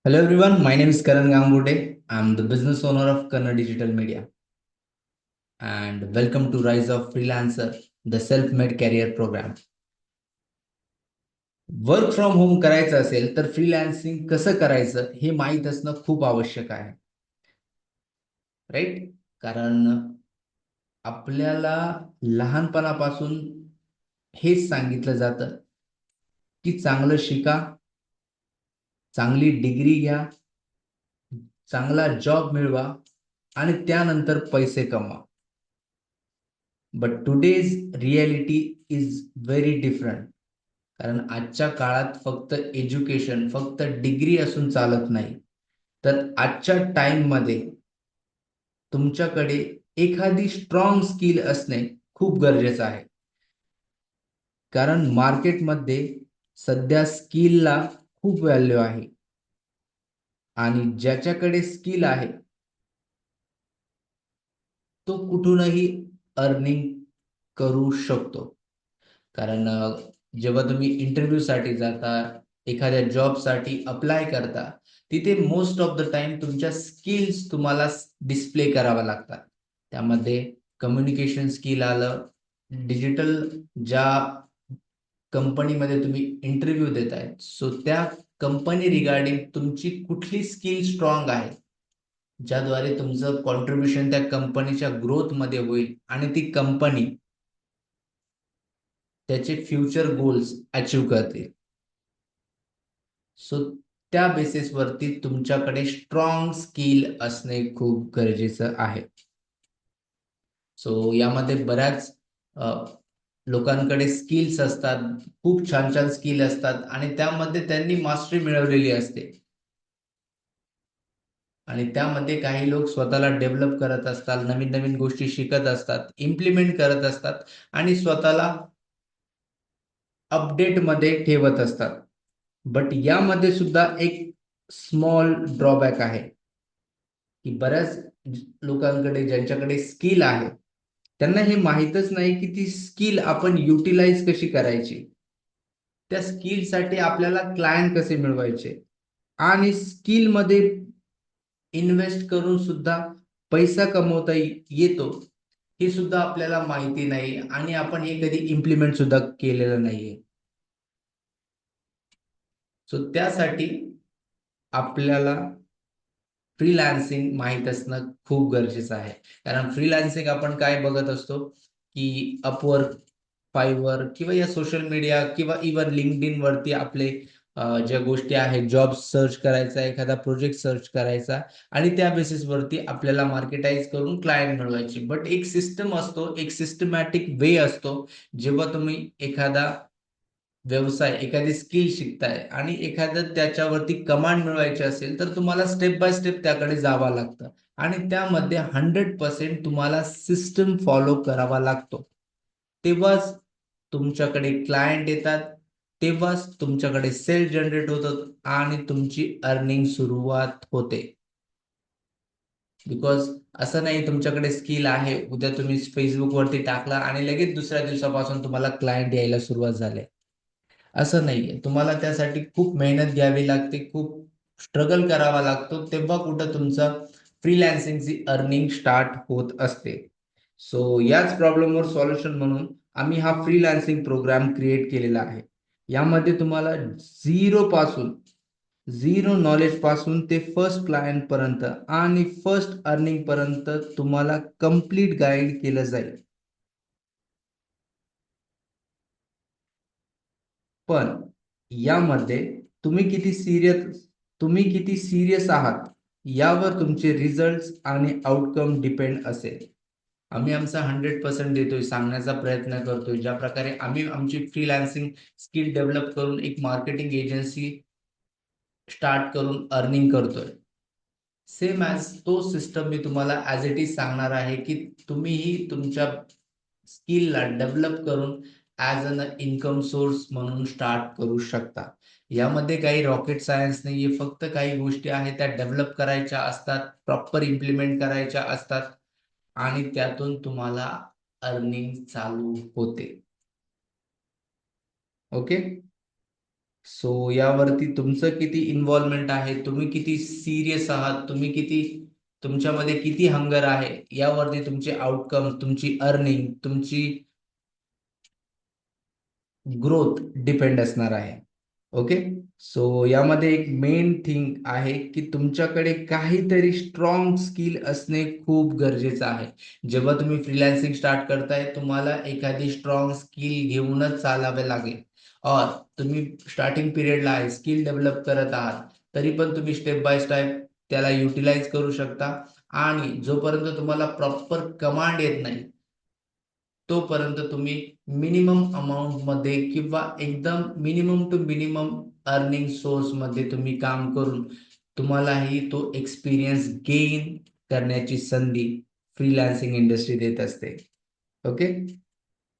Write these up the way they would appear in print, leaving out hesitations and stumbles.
Hello everyone, my name is Karan Gangude. I'm the business owner of Karna Digital Media and welcome to Rise of Freelancer, the self-made career program. Work from home करायचं असेल तर freelancing कसं करायचं हे माहीत असणं खूप आवश्यक आहे, राईट? कारण आपल्याला लहानपणापासून हेच सांगितलं जातं की चांगलं शिका, चांगली डिग्री घ्या, चांगला जॉब मिळवा आणि त्यानंतर पैसे कमवा. But today's reality is very different. कारण आजच्या काळात फक्त एज्युकेशन, फक्त डिग्री असून चालत नाही. तर आजच्या टाइममध्ये तुमच्याकडे एखादी स्ट्रॉंग स्किल असणे खूप गरजेचं आहे. कारण मार्केटमध्ये सध्या स्किलला खूप व्हॅल्यू आहे आणि ज्याच्याकडे स्किल आहे तो कुठूनही अर्निंग करू शकतो. कारण जेव्हा तुम्ही इंटरव्ह्यूसाठी जाता, एखाद्या जॉबसाठी अप्लाय करता, तिथे मोस्ट ऑफ द टाइम तुमच्या स्किल्स तुम्हाला डिस्प्ले कराव्या लागतात. त्यामध्ये कम्युनिकेशन स्किल आलं, डिजिटल ज्या कंपनीमध्ये तुम्ही इंटरव्ह्यू देताय, सो त्या कंपनी रिगार्डिंग तुमची कुठली स्किल स्ट्रॉंग आहे, ज्याद्वारे तुमचं कॉन्ट्रीब्युशन त्या कंपनीच्या ग्रोथमध्ये होईल आणि ती कंपनी त्याचे फ्युचर गोल्स अचीव करतील. सो त्या बेसिसवरती तुमच्याकडे स्ट्रॉंग स्किल असणे खूप गरजेचं आहे. सो यामध्ये बऱ्याच लोकांकडे स्किल्स असतात, खूप छान छान स्किल असतात आणि त्यामध्ये त्यांनी मास्टरी मिळवलेली असते आणि त्यामध्ये काही लोक स्वतःला डेव्हलप करत असतात, नवीन नवीन गोष्टी शिकत असतात, इम्प्लिमेंट करत असतात आणि स्वतःला अपडेटमध्ये ठेवत असतात. बट यामध्ये सुद्धा एक स्मॉल ड्रॉबॅक आहे की बऱ्याच लोकांकडे ज्यांच्याकडे स्किल आहे त्यांना हे माहीतच नाही की ती स्किल आपण युटिलाइज कशी करायची, त्या स्किलसाठी आपल्याला क्लायंट कसे मिळवायचे आणि स्किलमध्ये इन्व्हेस्ट करून सुद्धा पैसा कमवता येतो हे सुद्धा आपल्याला माहिती नाही आणि आपण हे कधी इम्प्लिमेंट सुद्धा केलेलं नाहीये. सो त्यासाठी आपल्याला फ्रीलान्सिंग माहीत असणं खूप गरजेचं आहे. कारण फ्रीलान्सिंग आपण काय बघत असतो की अपवर्क, फायवर किंवा या सोशल मीडिया किंवा इव्हन लिंक्डइन वरती आपले ज्या गोष्टी आहेत, जॉब सर्च करायचा, एखादा प्रोजेक्ट सर्च करायचा आणि त्या बेसिसवरती आपल्याला मार्केटाइज करून क्लायंट मिळवायची. बट एक सिस्टम असतो, एक सिस्टमॅटिक वे असतो. जेव्हा तुम्ही एखादा व्यवसाय, एखादी स्किल शिकताय आणि एखादं त्याच्यावरती कमांड मिळवायची असेल तर तुम्हाला स्टेप बाय स्टेप त्याकडे जावं लागतं आणि त्यामध्ये 100% तुम्हाला सिस्टम फॉलो करावा लागतो. तेव्हाच तुमच्याकडे क्लायंट येतात, तेव्हाच तुमच्याकडे सेल जनरेट होतात आणि तुमची अर्निंग सुरुवात होते. बिकॉज असं नाही तुमच्याकडे स्किल आहे, उद्या तुम्ही Facebook वरती टाकला आणि लगेच दुसऱ्या दिवसापासून तुम्हाला क्लायंट यायला सुरुवात झाले. असं नाहीये. तुम्हाला त्यासाठी खूप मेहनत घ्यावी लागते, खूप स्ट्रगल करावा लागतो. तेव्हा कुठं तुमचं फ्रीलान्सिंगची अर्निंग स्टार्ट होत असते. सो याच प्रॉब्लेमवर सोल्युशन म्हणून आम्ही हा फ्रीलान्सिंग प्रोग्राम क्रिएट केलेला आहे. यामध्ये तुम्हाला झिरो नॉलेज पासून ते फर्स्ट क्लायंट पर्यंत आणि फर्स्ट अर्निंग पर्यंत तुम्हाला कंप्लीट गाईड केलं जाईल. पण यामध्ये तुम्ही किती सिरियस आहात यावर तुमचे रिझल्ट्स आणि आउटकम डिपेंड असेल. आम्ही आमचा 100% देतोय, सांगण्याचा प्रयत्न करतोय. ज्या प्रकारे आम्ही आमची फ्रीलान्सिंग स्किल डेव्हलप करून एक मार्केटिंग एजन्सी स्टार्ट करून अर्निंग करतोय, सेम ॲज तो सिस्टम मी तुम्हाला ॲज इट इज सांगणार आहे की तुम्हीही तुमच्या स्किलला डेव्हलप करून ॲज अन इन्कम सोर्स म्हणून स्टार्ट करू शकता. यामध्ये काही रॉकेट सायन्स नाहीये, फक्त काही गोष्टी आहेत त्या डेव्हलप करायच्या असतात, प्रॉपर इम्प्लिमेंट करायच्या असतात आणि त्यातून तुम्हाला अर्निंग चालू होते. ओके. सो यावरती तुमचं किती इन्व्हॉल्वमेंट आहे, तुम्ही किती सिरियस आहात, तुम्ही किती तुमच्यामध्ये किती हंगर आहे, यावरती तुमचे आउटकम, तुमची अर्निंग, तुमची ग्रोथ डिपेंड असणार आहे. ओके. सो यामध्ये एक मेन थिंग आहे की तुमच्याकडे काहीतरी स्ट्रॉंग स्किल असणे खूप गरजेचं आहे. जेव्हा तुम्ही फ्रीलान्सिंग स्टार्ट करताय, तुम्हाला एखादी स्ट्रॉंग स्किल घेऊनच चालावे लागेल. और तुम्ही स्टार्टिंग पिरियडला आहे, स्किल डेव्हलप करत आहात, तरी पण तुम्ही स्टेप बाय स्टेप त्याला युटिलाइज करू शकता. आणि जोपर्यंत तुम्हाला प्रॉपर कमांड येत नाही, तोपर्यंत तुम्ही मिनिमम अमाउंट मध्ये किंवा एकदम minimum to minimum earning source मध्ये तुम्ही काम करून तुम्हालाही तो एक्सपिरियन्स गेन करण्याची संधी फ्रीलान्सिंग इंडस्ट्री देत असते. ओके.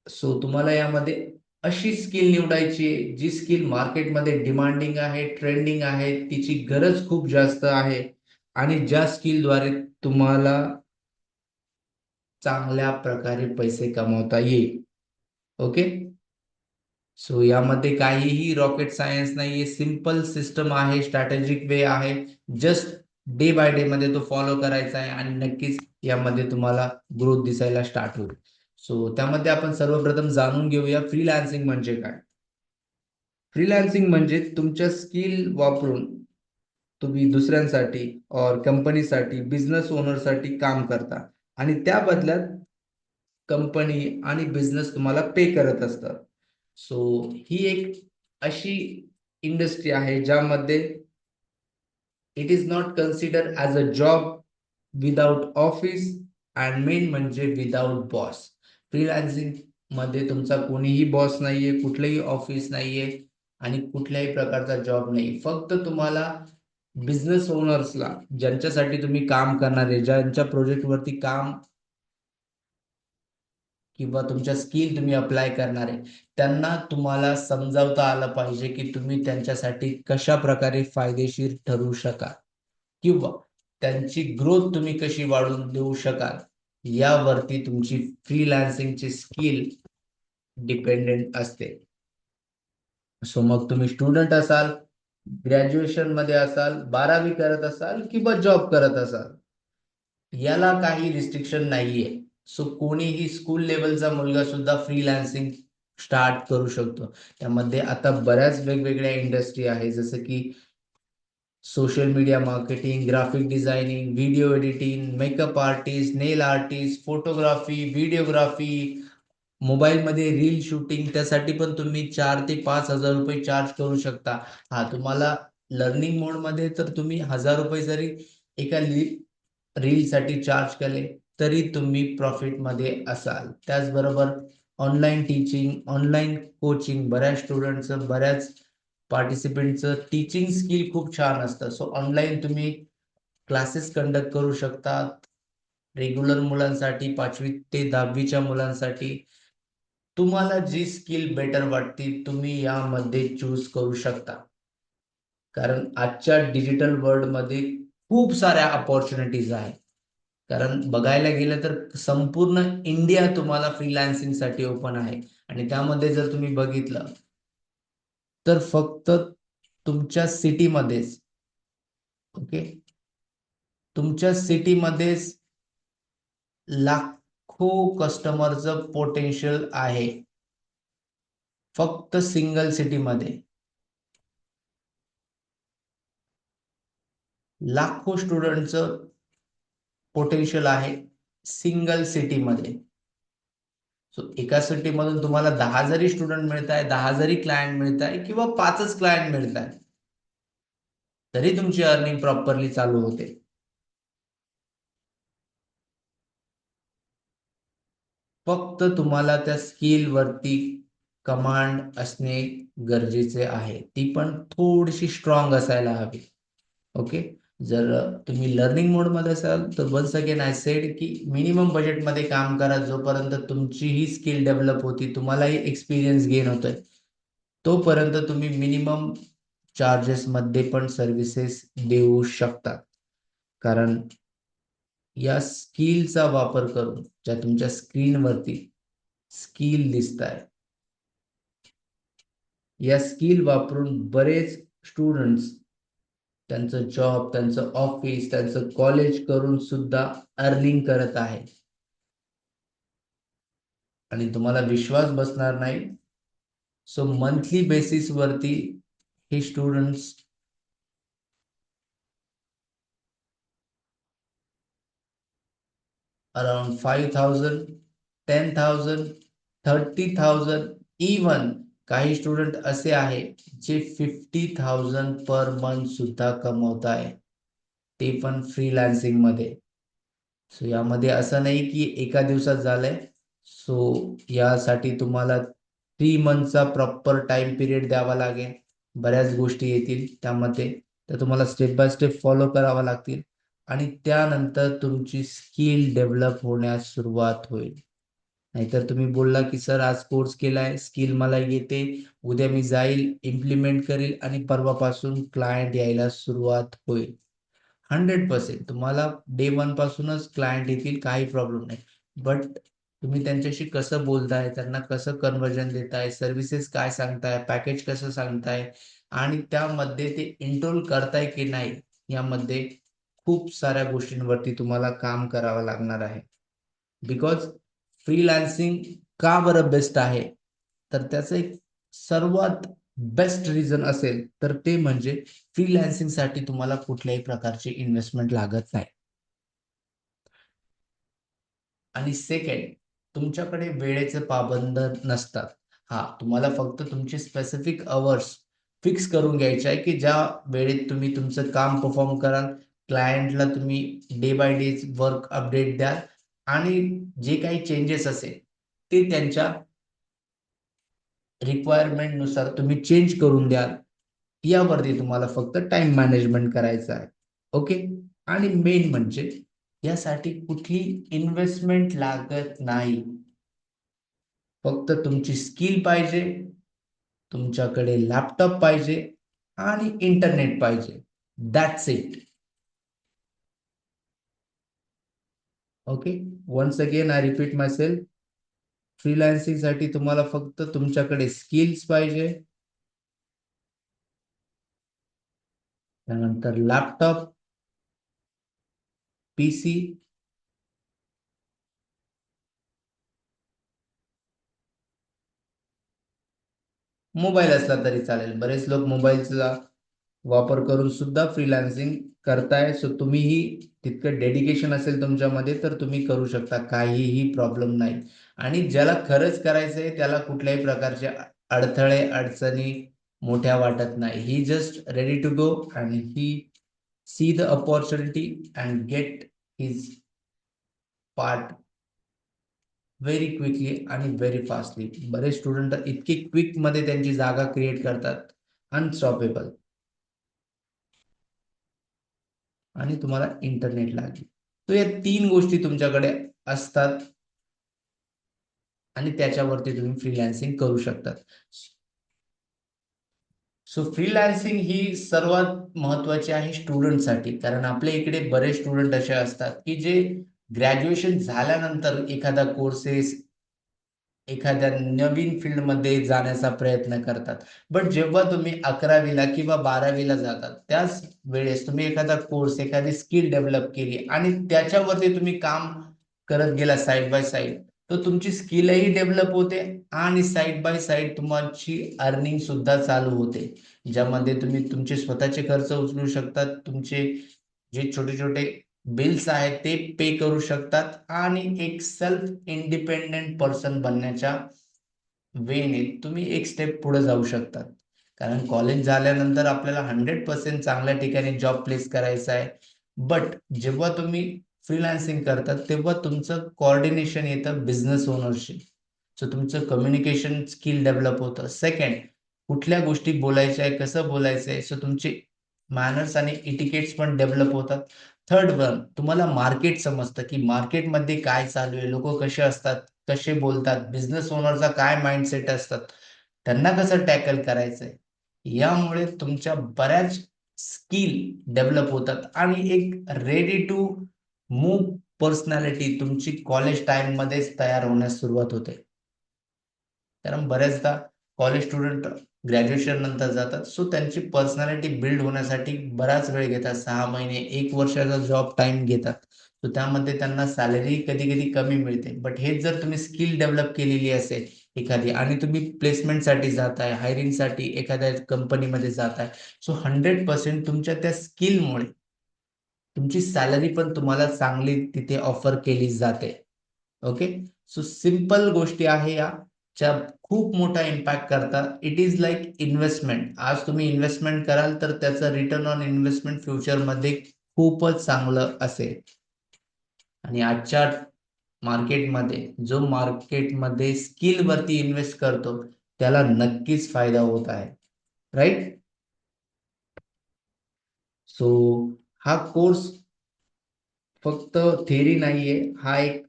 सो तुम्हाला यामध्ये अशी स्किल निवडायची आहे जी स्किल मार्केटमध्ये डिमांडिंग आहे, ट्रेंडिंग आहे, तिची गरज खूप जास्त आहे आणि ज्या स्किलद्वारे तुम्हाला चांगल्या प्रकारे पैसे कमवता येईल. ओके. सो यामध्ये काहीही रॉकेट सायन्स नाहीये, सिंपल सिस्टम आहे, स्ट्रॅटेजिक वे आहे. जस्ट डे बाय डे मध्ये तो फॉलो करायचा आहे आणि नक्कीच यामध्ये तुम्हाला ग्रोथ दिसायला स्टार्ट होईल. सो त्यामध्ये आपण सर्वप्रथम जाणून घेऊया फ्रीलान्सिंग म्हणजे काय. फ्रीलान्सिंग म्हणजे तुमच्या स्किल वापरून तुम्ही दुसऱ्यांसाठी और कंपनीसाठी, बिझनेस ओनरसाठी काम करता आणि त्या बदल्यात कंपनी आणि बिझनेस तुम्हाला पे करत असतात. सो ही एक अशी इंडस्ट्री आहे ज्यामध्ये it is not consider as a job without office and main म्हणजे विदाउट बॉस. फ्रीलान्सिंग मध्ये तुमचा कोणीही बॉस नाहीये, कुठलंही ऑफिस नाहीये आणि कुठल्याही प्रकारचा जॉब नाही. फक्त तुम्हाला बिझनेस ओनर्सला, ज्यांच्यासाठी तुम्ही काम करणार आहे, ज्यांच्या प्रोजेक्टवरती काम किंवा तुमच्या स्किल तुम्ही अप्लाय करणार आहे, त्यांना तुम्हाला समजावता आलं पाहिजे की तुम्ही त्यांच्यासाठी कशा प्रकारे फायदेशीर ठरू शकाल किंवा त्यांची ग्रोथ तुम्ही कशी वाढवून देऊ शकाल, यावरती तुमची फ्रीलान्सिंगची स्किल डिपेंडेंट असते. सो मग तुम्ही स्टुडंट असाल, ग्रॅज्युएशन मध्ये असाल, 12वी करत असाल किंवा जॉब करत असाल, याला काही रिस्ट्रिक्शन नाहीये. सो कोणीही स्कूल लेवलचा मुलगा सुद्धा फ्रीलान्सिंग स्टार्ट करू शकतो. त्यामध्ये आता बऱ्याच वेगवेगळ्या इंडस्ट्री आहे, जसं की social media marketing, graphic designing, video editing, makeup artist, nail artist, photography, videography, मोबाईलमध्ये रील शूटिंग, त्यासाठी पण तुम्ही 4,000 ते 5,000 रुपये चार्ज करू शकता. हा, तुम्हाला लर्निंग मोडमध्ये तर तुम्ही 1,000 रुपये जरी एका रीलसाठी चार्ज केले तरी तुम्ही प्रॉफिटमध्ये असाल. त्याचबरोबर ऑनलाईन टीचिंग, ऑनलाईन कोचिंग, बऱ्याच स्टुडंटचं, बऱ्याच पार्टिसिपेंटचं टीचिंग स्किल खूप छान असतं. सो ऑनलाईन तुम्ही क्लासेस कंडक्ट करू शकता. रेग्युलर मुलांसाठी, 5वी ते 10वीच्या मुलांसाठी तुम्हाला जी स्किल बेटर वाटते तुम्ही यामध्ये चूज करू शकता. कारण आजच्या डिजिटल वर्ल्डमध्ये खूप साऱ्या अपॉर्च्युनिटीज आहेत. कारण बघायला गेलं तर संपूर्ण इंडिया तुम्हाला फ्रीलान्सिंगसाठी ओपन आहे आणि त्यामध्ये जर तुम्ही बघितलं तर फक्त तुमच्या सिटीमध्येच, ओके, तुमच्या सिटीमध्येच लाखो कस्टमरचं पोटेन्शियल आहे. फक्त सिंगल सिटीमध्ये लाखो स्टुडंटचं पोटेन्शियल आहे सिंगल सिटीमध्ये. सो एका सिटीमधून तुम्हाला 10 जरी स्टुडंट मिळत आहे, 10 जरी क्लायंट मिळत आहे किंवा 5च क्लायंट मिळत आहे, तरी तुमची अर्निंग प्रॉपरली चालू होते. फक्त तुम्हाला त्या स्किलवरती कमांड असणे गरजेचे आहे. ती पण थोडीशी स्ट्रॉंग असायला हवी. ओके. जर तुम्ही लर्निंग मोडमध्ये असाल तर वन्स अगेन आय सेड की मिनिमम बजेटमध्ये काम करा. जोपर्यंत तुमची ही स्किल डेव्हलप होती, तुम्हालाही एक्सपिरियन्स गेन होतोय, तोपर्यंत तुम्ही मिनिमम चार्जेसमध्ये पण सर्व्हिसेस देऊ शकता. कारण या स्किलचा वापर करून ज्या तुमच्या स्क्रीनवरती स्किल दिसत आहे, या स्किल वापरून बरेच स्टुडंट्स त्यांचं जॉब, त्यांचं ऑफिस, त्यांचं कॉलेज करून सुद्धा अर्निंग करत आहे. आणि तुम्हाला विश्वास बसणार नाही, सो मंथली बेसिस वरती हे स्टुडंट्स अराउंड 5,000, 10,000, 30,000, इवन काही स्टुडंट असे आहे जे 50,000 पर मंथ सुद्धा कमवत आहे, ते पण फ्रीलान्सिंग मध्ये. सो यामध्ये असं नाही की एका दिवसात झालंय. सो यासाठी तुम्हाला 3 मंथचा प्रॉपर टाइम पिरियड द्यावा लागेल. बऱ्याच गोष्टी येतील त्यामध्ये, तर तुम्हाला स्टेप बाय स्टेप फॉलो करावा लागतील आणि त्यानंतर तुमची स्किल डेव्हलप होण्यास सुरुवात होईल. नाहीतर तुम्ही बोलला की सर आज कोर्स केलाय, स्किल मला येते, उद्या मी जाईल, इम्प्लिमेंट करेल आणि परवापासून क्लायंट यायला सुरुवात होईल. 100% तुम्हाला डे वन पासूनच क्लायंट येतील, काही प्रॉब्लेम नाही. बट तुम्ही त्यांच्याशी कसं बोलताय, त्यांना कसं कन्व्हर्जन देताय, सर्व्हिसेस काय सांगताय, पॅकेज कसं सांगताय आणि त्यामध्ये ते इन्रोल करताय की नाही, यामध्ये खूप साऱ्या गोष्टींवरती तुम्हाला काम करावं लागणार आहे. बिकॉज फ्रीलान्सिंग का बरं बेस्ट आहे, तर त्याचं एक सर्वात बेस्ट रिझन असेल तर ते म्हणजे फ्रीलान्सिंग साठी तुम्हाला कुठल्याही प्रकारची इन्व्हेस्टमेंट लागत नाही. आणि सेकंड, तुमच्याकडे वेळेचे पाबंद नसतात. हा, तुम्हाला फक्त तुमचे स्पेसिफिक अवर्स फिक्स करून घ्यायचे आहे की ज्या वेळेत तुम्ही तुमचं काम परफॉर्म कराल, क्लायंटला तुम्ही day by day work update द्याल आणि जे काही चेंजेस असेल ते त्यांच्या रिक्वायरमेंट नुसार तुम्ही चेंज करून द्याल. यावरती तुम्हाला फक्त टाइम मॅनेजमेंट करायचं आहे. ओके. आणि मेन म्हणजे यासाठी कुठली इन्व्हेस्टमेंट लागत नाही. फक्त तुमची स्किल पाहिजे, तुमच्याकडे लॅपटॉप पाहिजे आणि इंटरनेट पाहिजे. That's it. Okay. Once again I repeat myself. Freelancing साठी तुम्हाला फक्त तुमच्याकडे स्किल्स पाहिजे, त्यानंतर लॅपटॉप, पीसी, मोबाईल असला तरी चालेल. बरेच लोक मोबाईलचा वापर करून सुद्धा फ्रीलान्सिंग करताय. सो तुम्हीही तितकं डेडिकेशन असेल तुमच्यामध्ये तर तुम्ही करू शकता, काहीही प्रॉब्लेम नाही. आणि ज्याला खरंच करायचंय त्याला कुठल्याही प्रकारचे अडथळे, अडचणी मोठ्या वाटत नाही. He just ready to go and he see the opportunity and get his part very quickly आणि व्हेरी फास्टली. बरेच स्टुडंट इतके क्विक मध्ये त्यांची जागा क्रिएट करतात, अनस्टॉपेबल. आणि तुम्हाला इंटरनेट लागेल. तर या 3 गोष्टी तुमच्याकडे असतात आणि त्याच्यावरती तुम्ही फ्रीलान्सिंग करू शकतात. सो फ्रीलान्सिंग ही सर्वात महत्वाची आहे स्टुडंटसाठी, कारण आपल्या इकडे बरेच स्टुडंट असे असतात की जे ग्रॅज्युएशन झाल्यानंतर एखादा कोर्सेस, एखाद्या नवीन फील्डमध्ये जाण्याचा प्रयत्न करतात. बट जेव्हा तुम्ही 11वीला किंवा 12वीला जातात, त्याच वेळेस तुम्ही एखादा कोर्स, एखादी स्किल डेव्हलप केली आणि त्याच्यावरती तुम्ही काम करत गेला साइड बाय साइड, तर तुमची स्किलही डेव्हलप होते आणि साइड बाय साइड तुमची अर्निंग सुद्धा चालू होते. ज्यामध्ये तुम्ही तुमचे स्वतःचे खर्च उचलू शकतात, तुमचे जे छोटे-छोटे बिल्स आहेत ते पे करू शकतात आणि एक सेल्फ इंडिपेंडंट पर्सन बनण्याच्या वेने तुम्ही एक स्टेप पुढे जाऊ शकतात. कारण कॉलेज झाल्यानंतर आपल्याला 100% चांगल्या ठिकाणी जॉब प्लेस करायचा आहे. बट जेव्हा तुम्ही फ्रीलान्सिंग करतात तेव्हा तुमचं कोऑर्डिनेशन येतं बिझनेस ओनरशी. सो तुमचं कम्युनिकेशन स्किल डेव्हलप होतं. सेकंड, कुठल्या गोष्टी बोलायच्या आहे, कसं बोलायचं आहे, सो तुमचे मॅनर्स आणि इटिकेट्स पण डेव्हलप होतात. थर्ड वन, तुम्हाला मार्केट समजतं की मार्केटमध्ये काय चालू आहे, लोक कसे असतात, कसे बोलतात, बिझनेस ओनरचा काय माइंडसेट असतात, त्यांना कसं टॅकल करायचंय. यामुळे तुमच्या बऱ्याच स्किल डेव्हलप होतात आणि एक रेडी टू मूव्ह पर्सनॅलिटी तुमची कॉलेज टाइममध्येच तयार होण्यास सुरुवात होते. कारण बऱ्याचदा कॉलेज स्टुडंट ग्रॅज्युएशन नंतर जातात. सो त्यांची पर्सनॅलिटी बिल्ड होण्यासाठी बराच वेळ घेतात, 6 महिने 1 वर्षाचा जॉब टाइम घेतात. सो त्यामध्ये त्यांना सॅलरी कधी कधी कमी मिळते. बट हेच जर तुम्ही स्किल डेव्हलप केलेली असेल एखादी आणि तुम्ही प्लेसमेंटसाठी जाताय, हायरिंगसाठी एखाद्या कंपनीमध्ये जाताय, सो 100% तुमच्या त्या स्किलमुळे तुमची सॅलरी पण तुम्हाला चांगली तिथे ऑफर केली जाते. ओके. सो सिंपल गोष्टी आहे या ज्या खूप मोठा इम्पॅक्ट करतात. It is like investment. आज तुम्ही इन्व्हेस्टमेंट कराल तर त्याचं रिटर्न ऑन इन्व्हेस्टमेंट फ्युचरमध्ये खूपच चांगलं असेल. आणि आजच्या मार्केटमध्ये जो मार्केटमध्ये स्किल वरती इन्व्हेस्ट करतो त्याला नक्कीच फायदा होत आहे. राईट. सो हा कोर्स फक्त थेरी नाहीये, हा एक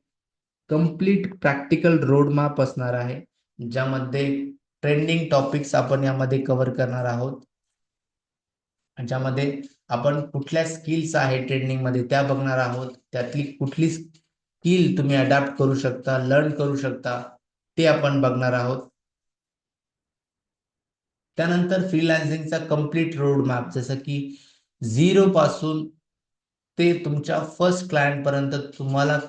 कम्प्लीट प्रॅक्टिकल रोड मॅप असणार आहे, ज्यामध्ये ट्रेंडिंग टॉपिक्स आपण यामध्ये कव्हर करणार आहोत. ज्यामध्ये आपण कुठल्या स्किल्स आहे ट्रेंडिंग मध्ये त्या बघणार आहोत. त्यातली कुठली स्किल तुम्ही अडॅप्ट करू शकता, लर्न करू शकता, ते आपण बघणार आहोत. त्यानंतर फ्रीलान्सिंगचा कम्प्लीट रोड मॅप, जसं की झिरो पासून ते तुमच्या फर्स्ट क्लायंट पर्यंत तुम्हाला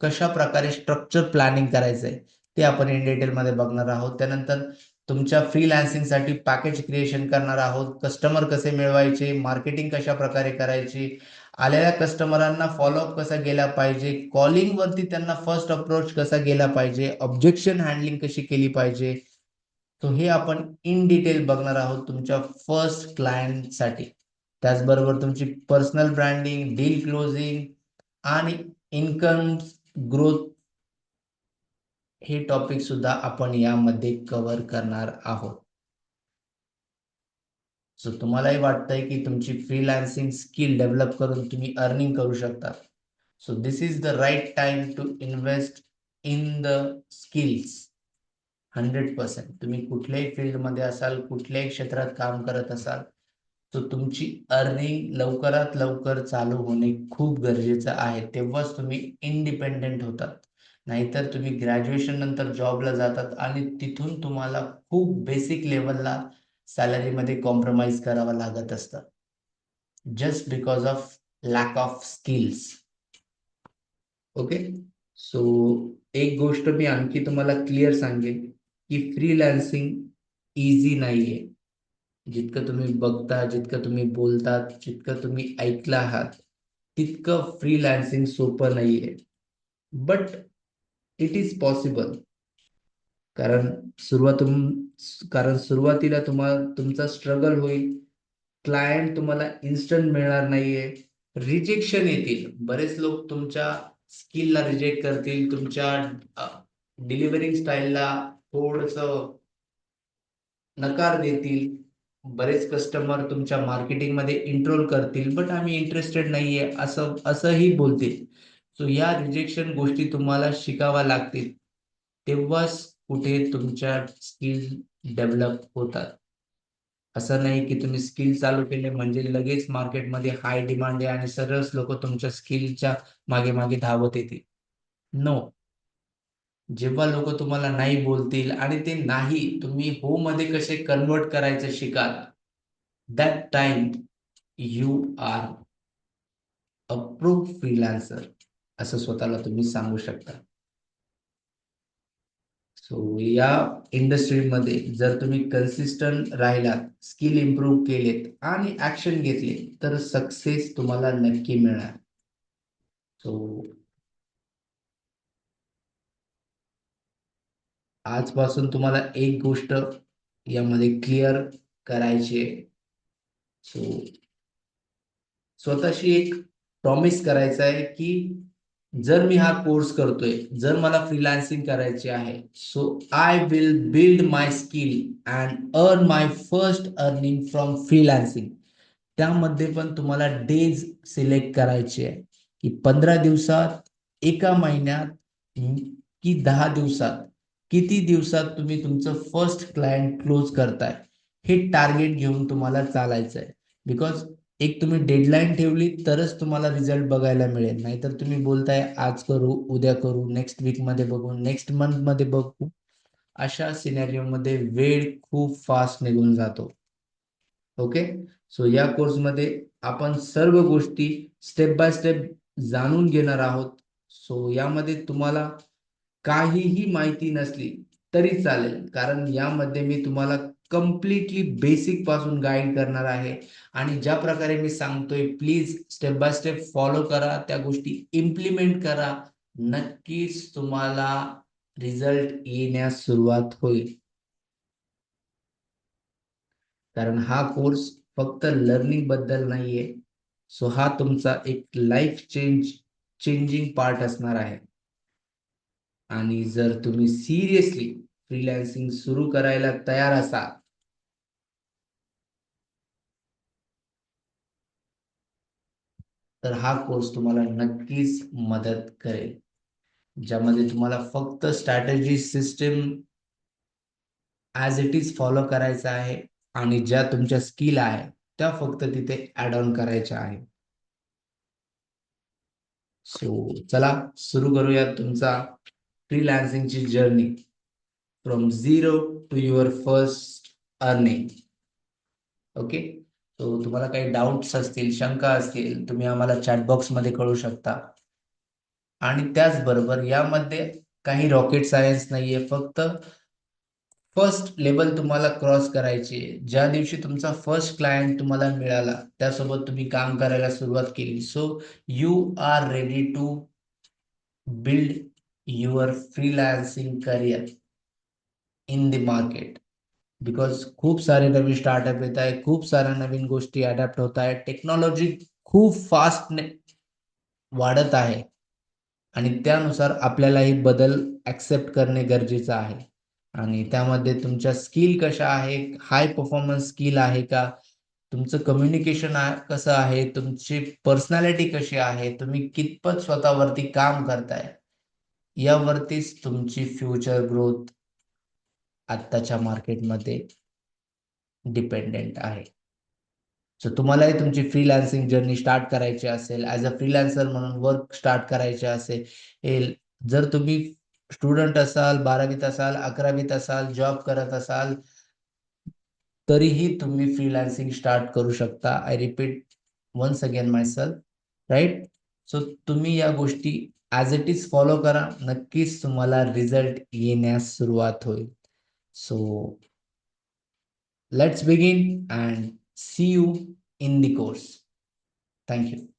कशा प्रकारे स्ट्रक्चर प्लॅनिंग करायचंय ते आपण इन डिटेल मध्ये बघणार आहोत. त्यानंतर तुमच्या फ्रीलान्सिंगसाठी पॅकेज क्रिएशन करणार आहोत, कस्टमर कसे मिळवायचे, मार्केटिंग कशा प्रकारे करायची, आलेल्या कस्टमरांना फॉलोअप कसा गेला पाहिजे, कॉलिंग वरती त्यांना फर्स्ट अप्रोच कसा गेला पाहिजे, ऑब्जेक्शन हँडलिंग कशी केली पाहिजे. तो हे आपण इन डिटेल बघणार आहोत तुमच्या फर्स्ट क्लायंटसाठी. त्याचबरोबर तुमची पर्सनल ब्रँडिंग, डील क्लोजिंग आणि इन्कम ग्रोथ हे टॉपिक सुद्धा आपण यामध्ये कव्हर करणार आहोत. सो तुम्हालाही वाटतंय की तुमची फ्रीलान्सिंग स्किल डेव्हलप करून तुम्ही अर्निंग करू शकता. So this is the right time to invest in the skills. 100% तुम्ही कुठल्याही फील्डमध्ये असाल, कुठल्याही क्षेत्रात काम करत असाल, तर तुमची अर्निंग लवकरात लवकर चालू होणे खूप गरजेचं आहे. तेव्हाच तुम्ही इंडिपेंडेंट होतात. नाहीतर तुम्ही ग्रॅज्युएशन नंतर जॉबला जातात आणि तिथून तुम्हाला खूप बेसिक लेवलला सॅलरीमध्ये कॉम्प्रोमाइज करावं लागत असतं, just because of lack of skills. Okay. So एक गोष्ट मी आणखी तुम्हाला क्लिअर सांगेन की फ्रीलान्सिंग इझी नाहीये. जितकं तुम्ही बघता, जितकं तुम्ही बोलतात, जितकं तुम्ही ऐकलं आहात, तितकं फ्रीलान्सिंग सोपं नाहीये. But it is possible. कारण सुरुवातीला तुम्हाला तुमचा स्ट्रगल होईल. क्लायंट तुम्हाला इन्स्टंट मिळणार नाहीये. रिजेक्शन येतील. बरेच लोक तुमच्या स्किलला रिजेक्ट करतील. तुमच्या डिलिव्हरिंग स्टाईलला थोडंसं नकार देतील. बरेच कस्टमर तुमच्या मार्केटिंगमध्ये इंट्रोल करतील, बट आम्ही इंटरेस्टेड नाहीये असंही बोलतील. सो या रिजेक्शन गोष्टी तुम्हाला शिकाव्या लागतील. तेव्हाच कुठे तुमच्या स्किल डेव्हलप होतात. असं नाही की तुम्ही स्किल चालू केले म्हणजे लगेच मार्केटमध्ये हाय डिमांड आहे आणि सर्वच लोक तुमच्या स्किलच्या मागे मागे धावत येतील. नो. जेव्हा लोक तुम्हाला नाही बोलतील आणि ते नाही तुम्ही हो मध्ये कसे कन्वर्ट करायचं शिकाल, that time you are a pro freelancer असं स्वतःला तुम्ही सांगू शकता. सो या इंडस्ट्रीमध्ये जर तुम्ही कन्सिस्टंट राहिलात, स्किल इम्प्रूव्ह केलेत आणि ऍक्शन घेतले तर सक्सेस तुम्हाला नक्की मिळणार. सो आजपासून तुम्हाला एक गोष्ट यामध्ये क्लिअर करायची आहे. सो स्वतःशी एक प्रॉमिस करायचा आहे की जर मी हा कोर्स करतोय, जर मला फ्रीलान्सिंग करायची आहे, so I will build my skill and earn my first earning from freelancing. त्यामध्ये पण तुम्हाला डेज सिलेक्ट करायचे आहे की 15 दिवसात, एका महिन्यात, की 10 दिवसात, किती दिवसात तुम्ही तुमचं फर्स्ट क्लायंट क्लोज करताय, हे टार्गेट घेऊन तुम्हाला चालायचं आहे. बिकॉज एक तुम्ही डेडलाईन ठेवली तरच तुम्हाला रिझल्ट बघायला मिळेल. नाहीतर तुम्ही बोलताय आज करू, उद्या करू, नेक्स्ट वीक मध्ये बघू, नेक्स्ट मंथ मध्ये बघू, अशा सिनेरिओमध्ये वेळ खूप फास्ट निघून जातो. ओके. सो या कोर्समध्ये आपण सर्व गोष्टी स्टेप बाय स्टेप जाणून घेणार आहोत. सो यामध्ये तुम्हाला काहीही माहिती नसली तरी चालेल, कारण यामध्ये मी तुम्हाला कम्प्लिटली बेसिक पासून गाईड करणार आहे. आणि ज्या प्रकारे मी सांगतोय, please step by step follow करा, त्या गोष्टी इम्प्लिमेंट करा. नक्कीच तुम्हाला रिझल्ट येण्यास सुरुवात होईल. कारण हा कोर्स फक्त लर्निंग बद्दल नाहीये. सो हा तुमचा एक लाईफ चेंजिंग पार्ट असणार आहे. आणि जर तुम्ही सिरियसली फ्रीलान्सिंग सुरू करायला तयार असाल, तर हा कोर्स तुम्हाला नक्कीच मदत करेल. ज्यामध्ये तुम्हाला फक्त strategy system as it is follow करायचा आहे आणि ज्या तुमच्या स्किल आहे त्या फक्त तिथे ॲड ऑन करायच्या आहे. सो चला सुरू करूया तुमचा फ्रीलान्सिंगची journey from zero to your first earning. Okay. So तुम्हाला काही डाऊट्स असतील, शंका असतील, तुम्ही आम्हाला चॅटबॉक्समध्ये कळवू शकता. आणि त्याचबरोबर यामध्ये काही रॉकेट सायन्स नाहीये, फक्त फर्स्ट लेवल तुम्हाला क्रॉस करायची आहे. ज्या दिवशी तुमचा फर्स्ट क्लायंट तुम्हाला मिळाला, त्यासोबत तुम्ही काम करायला सुरुवात केली, so you are ready to build your freelancing career in the market. Because खूप सारे नवीन स्टार्टअप येत आहे, खूप साऱ्या नवीन गोष्टी अडॅप्ट होत आहे, टेक्नॉलॉजी खूप फास्ट वाढत आहे आणि त्यानुसार आपल्यालाही बदल ॲक्सेप्ट करणे गरजेचं आहे. आणि त्यामध्ये तुमच्या स्किल कशा आहे, हाय परफॉर्मन्स स्किल आहे का, तुमचं कम्युनिकेशन कसं आहे, तुमची पर्सनॅलिटी कशी आहे, तुम्ही कितपत स्वतःवरती काम करताय, यावरतीच तुमची फ्युचर ग्रोथ आत्ताच्या मार्केटमध्ये डिपेंडेंट आहे. सो तुम्हालाही तुमची फ्रीलान्सिंग जर्नी स्टार्ट करायची असेल, ॲज अ फ्रीलान्सर म्हणून वर्क स्टार्ट करायचे असेल, जर तुम्ही स्टुडंट असाल, 12वीत असाल, 11वीत असाल, जॉब करत असाल, तरीही तुम्ही फ्रीलान्सिंग स्टार्ट करू शकता. I repeat once again myself, right? So तुम्ही या गोष्टी ॲज इट इज फॉलो करा. नक्कीच तुम्हाला रिझल्ट येण्यास सुरुवात होईल. So let's begin and see you in the course. Thank you.